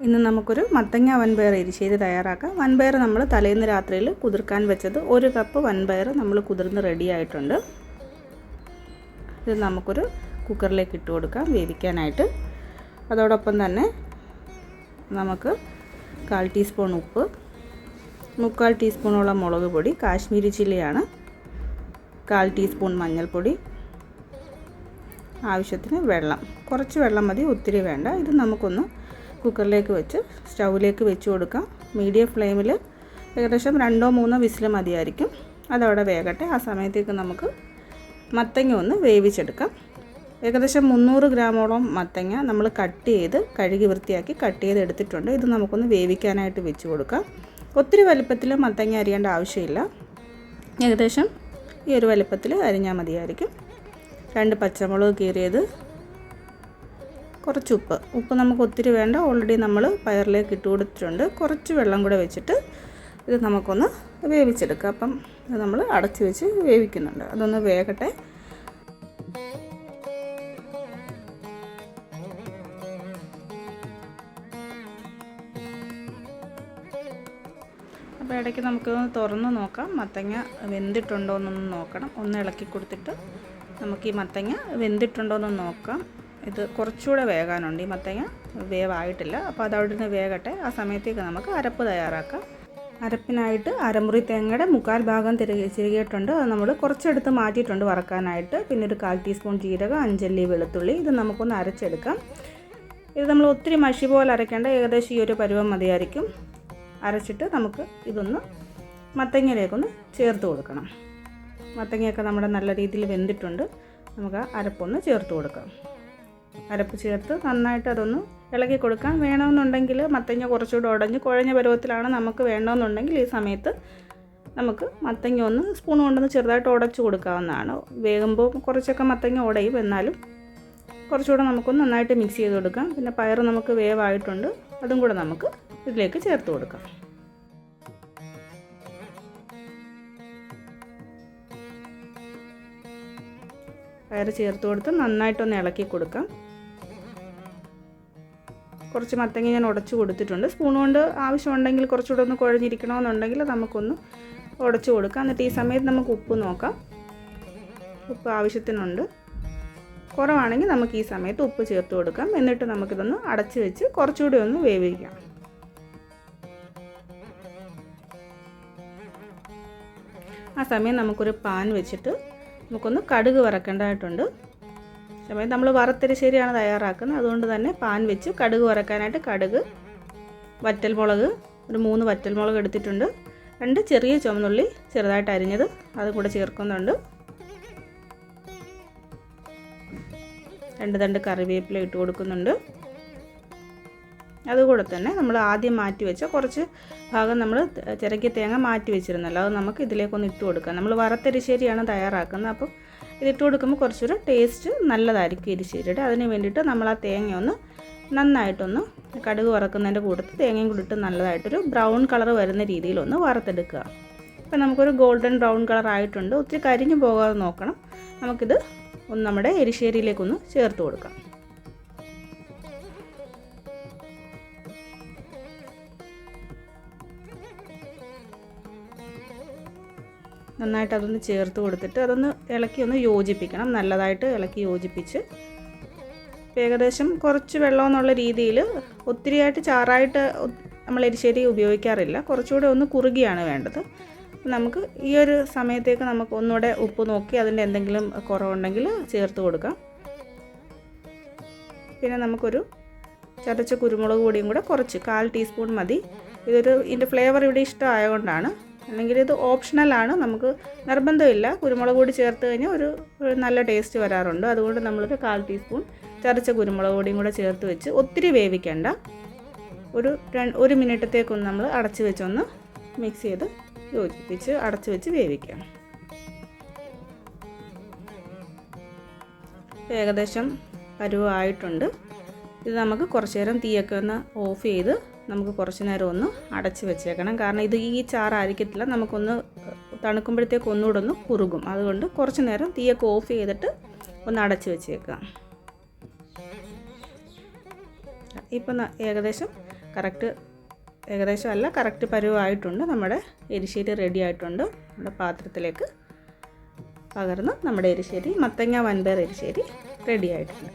ഇന്ന് നമുക്കൊരു മത്തങ്ങ വൻപയർ എരിശ്ശേരി തയ്യാറാക്കാം. വൻപയർ നമ്മൾ തലേന്ന് രാത്രിയിൽ കുതിർക്കാൻ വെച്ചത് 1 കപ്പ് വൻപയർ നമ്മൾ കുതിർന്ന് റെഡി ആയിട്ടുണ്ട്. ഇത് നമുക്കൊരു കുക്കറിലേക്ക് ഇട്ട് കൊടുക്കാം വേവിക്കാനായിട്ട്. അതോടൊപ്പം തന്നെ നമുക്ക് 1/4 ടീസ്പൂൺ ഉപ്പ്, 3/4 ടീസ്പൂണോളം മുളക് പൊടി, കാശ്മീരി ചില്ലിയാണ്, 1/4 ടീസ്പൂൺ മഞ്ഞൾപ്പൊടി, ആവശ്യത്തിന് വെള്ളം, കുറച്ച് വെള്ളം മതി, ഒത്തിരി വേണ്ട. ഇത് നമുക്കൊന്ന് കുക്കറിലേക്ക് വെച്ച് സ്റ്റൗവിലേക്ക് വെച്ച് കൊടുക്കാം. മീഡിയം ഫ്ലെയിമിൽ ഏകദേശം 2-3 വിസിൽ മതിയായിരിക്കും. അതവിടെ വേകട്ടെ. ആ സമയത്തേക്ക് നമുക്ക് മത്തങ്ങ ഒന്ന് വേവിച്ചെടുക്കാം. ഏകദേശം 300 ഗ്രാമോളം മത്തങ്ങ നമ്മൾ കഴുകി വൃത്തിയാക്കി കട്ട് ചെയ്ത് എടുത്തിട്ടുണ്ട്. ഇത് നമുക്കൊന്ന് വേവിക്കാനായിട്ട് വെച്ച് കൊടുക്കാം. ഒത്തിരി വലുപ്പത്തിൽ മത്തങ്ങ അരിയേണ്ട ആവശ്യമില്ല. ഏകദേശം ഈ ഒരു വലുപ്പത്തിൽ അരിഞ്ഞാൽ മതിയായിരിക്കും. 2 പച്ചമുളക് കീറിയത്, കുറച്ച് ഉപ്പ് നമുക്ക് ഒത്തിരി വേണ്ട, ഓൾറെഡി നമ്മൾ പയറിലേക്ക് ഇട്ട് കൊടുത്തിട്ടുണ്ട്. കുറച്ച് വെള്ളം കൂടെ വെച്ചിട്ട് ഇത് നമുക്കൊന്ന് വേവിച്ചെടുക്കാം. അപ്പം ഇത് നമ്മൾ അടച്ച് വെച്ച് വേവിക്കുന്നുണ്ട്. അതൊന്ന് വേകട്ടെ. അപ്പോൾ ഇടയ്ക്ക് നമുക്കൊന്ന് തുറന്ന് നോക്കാം. മത്തങ്ങ വെന്തിട്ടുണ്ടോ എന്നൊന്ന് നോക്കണം. ഒന്ന് ഇളക്കി കൊടുത്തിട്ട് നമുക്ക് ഈ മത്തങ്ങ വെന്തിട്ടുണ്ടോ എന്ന് നോക്കാം. ഇത് കുറച്ചുകൂടെ വേകാനുണ്ട്. ഈ മത്തങ്ങ വേവായിട്ടില്ല. അപ്പോൾ അതവിടെ നിന്ന് വേകട്ടെ. ആ സമയത്തേക്ക് നമുക്ക് അരപ്പ് തയ്യാറാക്കാം. അരപ്പിനായിട്ട് അരമുറി തേങ്ങയുടെ 1/4 ഭാഗം ചിരകിയിട്ടുണ്ട്. അത് നമ്മൾ കുറച്ചെടുത്ത് മാറ്റിയിട്ടുണ്ട് വറക്കാനായിട്ട്. പിന്നെ ഒരു 1/4 ടീസ്പൂൺ ജീരകം, 5 അല്ലി വെളുത്തുള്ളി. ഇത് നമുക്കൊന്ന് അരച്ചെടുക്കാം. ഇത് നമ്മൾ ഒത്തിരി മഷി പോലെ അരയ്ക്കേണ്ട, ഏകദേശം ഈ ഒരു പരുവം മതിയായിരിക്കും. അരച്ചിട്ട് നമുക്ക് ഇതൊന്ന് മത്തങ്ങയിലേക്കൊന്ന് ചേർത്ത് കൊടുക്കണം. മത്തങ്ങയൊക്കെ നമ്മുടെ നല്ല രീതിയിൽ വെന്തിട്ടുണ്ട്. നമുക്ക് ആ അരപ്പൊന്ന് ചേർത്ത് കൊടുക്കാം. അരപ്പ് ചേർത്ത് നന്നായിട്ട് അതൊന്ന് ഇളക്കി കൊടുക്കാം. വേണമെന്നുണ്ടെങ്കിൽ മത്തങ്ങ കുറച്ചുകൂടെ ഉടഞ്ഞ് കുഴഞ്ഞ പരുവത്തിലാണ് നമുക്ക് വേണമെന്നുണ്ടെങ്കിൽ ഈ സമയത്ത് നമുക്ക് മത്തങ്ങ ഒന്ന് സ്പൂൺ കൊണ്ടൊന്ന് ചെറുതായിട്ട് ഉടച്ചു കൊടുക്കാവുന്നതാണ്. വേകുമ്പോൾ കുറച്ചൊക്കെ മത്തങ്ങ ഉടയും, എന്നാലും കുറച്ചുകൂടെ നമുക്കൊന്ന് നന്നായിട്ട് മിക്സ് ചെയ്ത് കൊടുക്കാം. പിന്നെ പയർ നമുക്ക് വേവായിട്ടുണ്ട്, അതും കൂടെ നമുക്ക് ഇതിലേക്ക് ചേർത്ത് കൊടുക്കാം. പയർ ചേർത്ത് കൊടുത്ത് നന്നായിട്ടൊന്ന് ഇളക്കി കൊടുക്കാം. കുറച്ച് മത്തങ്ങ ഞാൻ ഉടച്ചു കൊടുത്തിട്ടുണ്ട്. സ്പൂൺ കൊണ്ട് ആവശ്യമുണ്ടെങ്കിൽ കുറച്ചുകൂടെ ഒന്ന് കുഴഞ്ഞിരിക്കണമെന്നുണ്ടെങ്കിൽ നമുക്കൊന്ന് ഉടച്ചു കൊടുക്കാം. എന്നിട്ട് ഈ സമയത്ത് നമുക്ക് ഉപ്പ് നോക്കാം. ഉപ്പ് ആവശ്യത്തിനുണ്ട്. കുറവാണെങ്കിൽ നമുക്ക് ഈ സമയത്ത് ഉപ്പ് ചേർത്ത് കൊടുക്കാം. എന്നിട്ട് നമുക്കിതൊന്ന് അടച്ചു വെച്ച് കുറച്ചുകൂടി ഒന്ന് വേവിക്കാം. ആ സമയം നമുക്കൊരു പാൻ വെച്ചിട്ട് നമുക്കൊന്ന് കടുക് വറക്കേണ്ടതായിട്ടുണ്ട്. സമയം നമ്മൾ വറുത്തരിശ്ശേരിയാണ് തയ്യാറാക്കുന്നത്. അതുകൊണ്ട് തന്നെ പാൻ വെച്ച് കടുക് വറക്കാനായിട്ട് കടുക്, വറ്റൽമുളക്, ഒരു 3 വറ്റൽമുളക് എടുത്തിട്ടുണ്ട്. 2 ചെറിയ ചുവന്നുള്ളി ചെറുതായിട്ട് അരിഞ്ഞത് അത് കൂടെ ചേർക്കുന്നുണ്ട്. 2 തണ്ട് കറിവേപ്പില ഇട്ട് കൊടുക്കുന്നുണ്ട്. അതുകൂടെ തന്നെ നമ്മൾ ആദ്യം മാറ്റി വെച്ച കുറച്ച് ഭാഗം നമ്മൾ ചിരകിയ തേങ്ങ മാറ്റി വെച്ചിരുന്നല്ലോ, അത് നമുക്ക് ഇതിലേക്കൊന്ന് ഇട്ട് കൊടുക്കാം. നമ്മൾ വറുത്തരിശ്ശേരിയാണ് തയ്യാറാക്കുന്നത്. അപ്പോൾ ഇതിട്ട് കൊടുക്കുമ്പോൾ കുറച്ചൊരു ടേസ്റ്റ് നല്ലതായിരിക്കും എരിശ്ശേരിയുടെ. അതിന് വേണ്ടിയിട്ട് നമ്മൾ ആ തേങ്ങ ഒന്ന് നന്നായിട്ടൊന്ന് കടുക് വറക്കുന്നതിൻ്റെ കൂട്ടത്തിൽ തേങ്ങയും കൂടി ഇട്ട് നല്ലതായിട്ടൊരു ബ്രൗൺ കളർ വരുന്ന രീതിയിലൊന്ന് വറുത്തെടുക്കുക. അപ്പോൾ നമുക്കൊരു ഗോൾഡൻ ബ്രൗൺ കളർ ആയിട്ടുണ്ട്. ഒത്തിരി കരിഞ്ഞു പോകാതെ നോക്കണം. നമുക്കിത് ഒന്ന് നമ്മുടെ എരിശ്ശേരിയിലേക്കൊന്ന് ചേർത്ത് കൊടുക്കാം. നന്നായിട്ട് അതൊന്ന് ചേർത്ത് കൊടുത്തിട്ട് അതൊന്ന് ഇളക്കി ഒന്ന് യോജിപ്പിക്കണം. നല്ലതായിട്ട് ഇളക്കി യോജിപ്പിച്ച് ഏകദേശം കുറച്ച് വെള്ളം എന്നുള്ള രീതിയിൽ, ഒത്തിരിയായിട്ട് ചാറായിട്ട് നമ്മൾ എരിശ്ശേരി ഉപയോഗിക്കാറില്ല. കുറച്ചുകൂടെ ഒന്ന് കുറുകിയാണ് വേണ്ടത്. നമുക്ക് ഈ ഒരു സമയത്തേക്ക് നമുക്ക് ഒന്നുകൂടെ ഉപ്പ് നോക്കി അതിൻ്റെ എന്തെങ്കിലും കുറവുണ്ടെങ്കിൽ ചേർത്ത് കൊടുക്കാം. പിന്നെ നമുക്കൊരു ചതച്ച കുരുമുളക് പൊടിയും കൂടെ കുറച്ച് 1/4 ടീസ്പൂൺ മതി. ഇതിൻ്റെ ഫ്ലേവർ ഇവിടെ ഇഷ്ടമായതുകൊണ്ടാണ്. അല്ലെങ്കിൽ ഇത് ഓപ്ഷണലാണ്, നമുക്ക് നിർബന്ധമില്ല. കുരുമുളക് പൊടി ചേർത്ത് കഴിഞ്ഞാൽ ഒരു നല്ല ടേസ്റ്റ് വരാറുണ്ട്. അതുകൊണ്ട് നമ്മളൊരു 1/4 ടീസ്പൂൺ ചതച്ച കുരുമുളക് പൊടിയും കൂടെ ചേർത്ത് വെച്ച് ഒത്തിരി വേവിക്കേണ്ട. ഒരു 1 മിനിറ്റത്തേക്കൊന്ന് നമ്മൾ അടച്ച് വെച്ചൊന്ന് മിക്സ് ചെയ്ത് യോജിപ്പിച്ച് അടച്ച് വെച്ച് വേവിക്കാം. ഏകദേശം പരുവമായിട്ടുണ്ട്. ഇത് നമുക്ക് കുറച്ച് നേരം തീയൊക്കെ ഒന്ന് ഓഫ് ചെയ്ത് നമുക്ക് കുറച്ച് നേരം ഒന്ന് അടച്ച് വെച്ചേക്കണം. കാരണം ഇത് ഈ ചാറായിരിക്കത്തില്ല, നമുക്കൊന്ന് തണുക്കുമ്പോഴത്തേക്ക് ഒന്നുകൂടെ ഒന്ന് കുറുകും. അതുകൊണ്ട് കുറച്ച് നേരം തീയൊക്കെ ഓഫ് ചെയ്തിട്ട് ഒന്ന് അടച്ച് വെച്ചേക്കാം. ഇപ്പം ഏകദേശം കറക്റ്റ് ഏകദേശം അല്ല, കറക്റ്റ് പരുവമായിട്ടുണ്ട്. നമ്മുടെ എരിശ്ശേരി റെഡി ആയിട്ടുണ്ട്. നമ്മുടെ പാത്രത്തിലേക്ക് പകർന്ന് നമ്മുടെ എരിശ്ശേരി, മത്തങ്ങ വൻപയർ എരിശ്ശേരി റെഡി ആയിട്ടുണ്ട്.